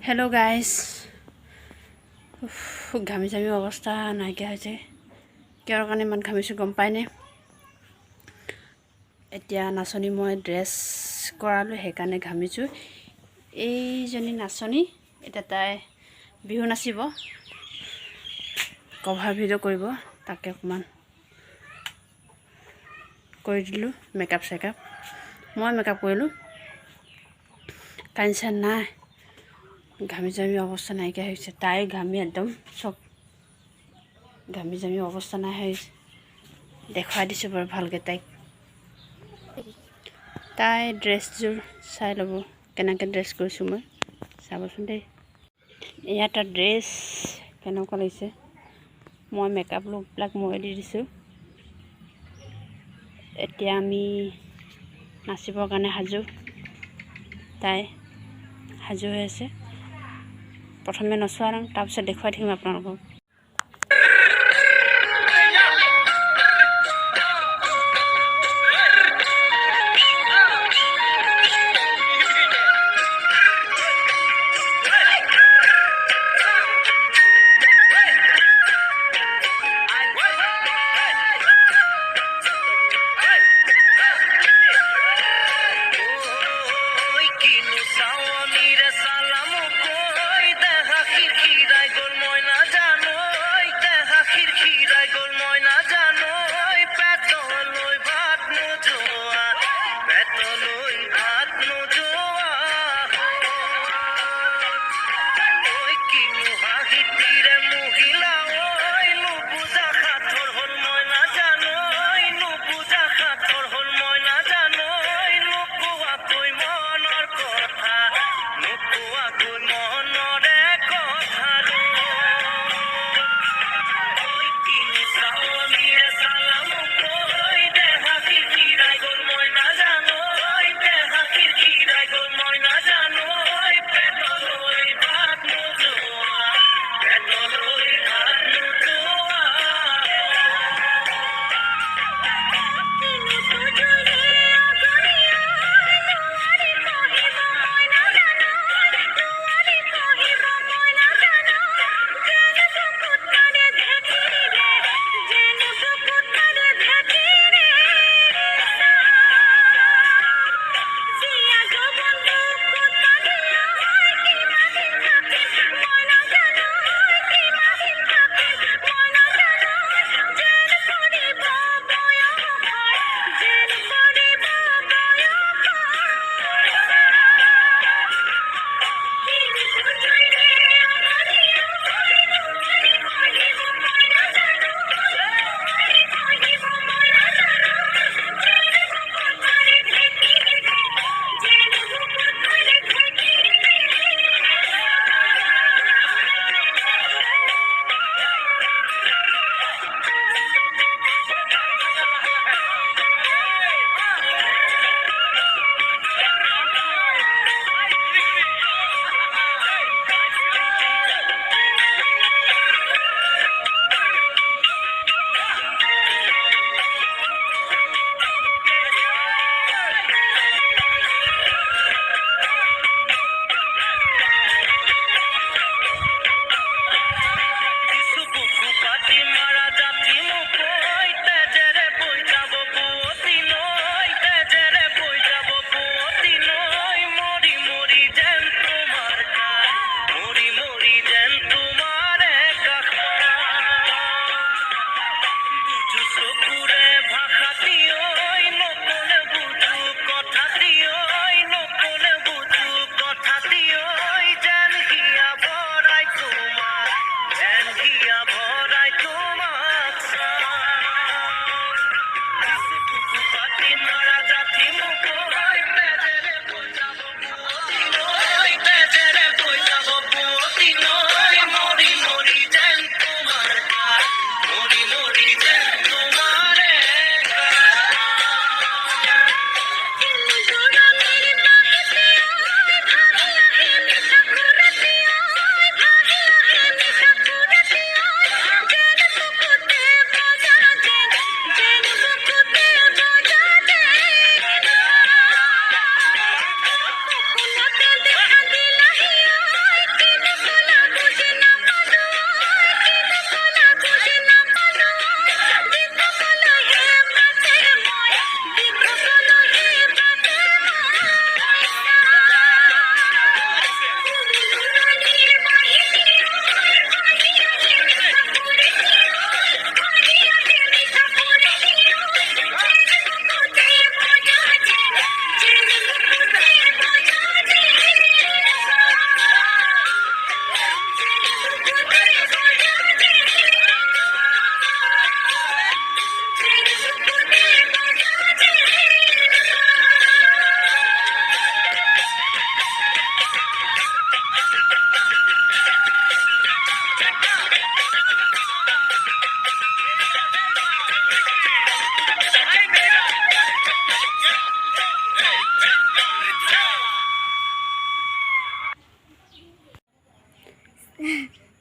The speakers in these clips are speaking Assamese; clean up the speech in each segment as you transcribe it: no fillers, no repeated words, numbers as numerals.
Hello guys, ঘামি অৱস্থা নাইকিয়া হৈছে কিয়ৰ কাৰণে ইমান ঘামিছো গম পাইনে এতিয়া নাচনী মই ড্ৰেছ কৰালো সেইকাৰণে ঘামিছো এইজনী নাচনী এটা তাই বিহু নাচিব কভাৰ ভিডিঅ কৰিব তাকে অকমান কৰি দিলো মেকআপ সেকআপ মই মেকআপ কৰিলো টেনচন নাই ঘামি অৱস্থা নাইকিয়া হৈছে তাই ঘামি একদম সব ঘামি অৱস্থা নাই হৈছে দেখাই দিছো বৰ ভালকে তাই ড্ৰেছযোৰ চাই ল'ব কেনেকৈ ড্ৰেছ কৰিছো মই চাবচোন দেই ইয়াত ড্ৰেছ কেনেকুৱা লাগিছে মই মেকআপ লুকবিলাক মই দি দিছো এতিয়া আমি নাচিবৰ কাৰণে সাজু তাই সাজু হৈ আছে প্ৰথমে নচোৱা ৰং তাৰপিছত দেখুৱাই থাকিম আপোনালোকক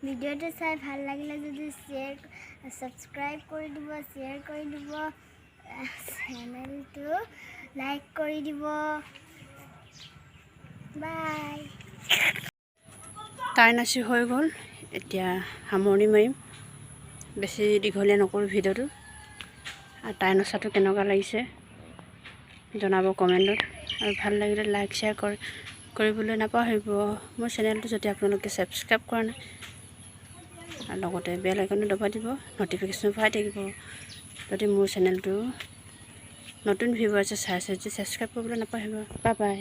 ভিডিওটো চাই ভাল লাগিলে যদি সাবস্ক্ৰাইব কৰি দিব, শ্বেয়াৰ কৰি দিব, চেনেলটো লাইক কৰি দিব। বাই। তাই নাচি হৈ গ'ল, এতিয়া সামৰণি মাৰিম। বেছি দীঘলীয়া নকৰোঁ ভিডিঅ'টো। আৰু তাই নচাটো কেনেকুৱা লাগিছে জনাব কমেণ্টত। আৰু ভাল লাগিলে লাইক শ্বেয়াৰ কৰিবলৈ নাপাহৰিব। মোৰ চেনেলটো যদি আপোনালোকে ছাবস্ক্ৰাইব কৰা নাই, আৰু লগতে বেল আইকনটো দবাই দিব, ন'টিফিকেশ্যন পাই থাকিব। যদি মোৰ চেনেলটো নতুন ভিউৱাৰ্ছে চাইছে যদি ছাবস্ক্ৰাইব কৰিবলৈ নাপাহৰিব। Bye bye.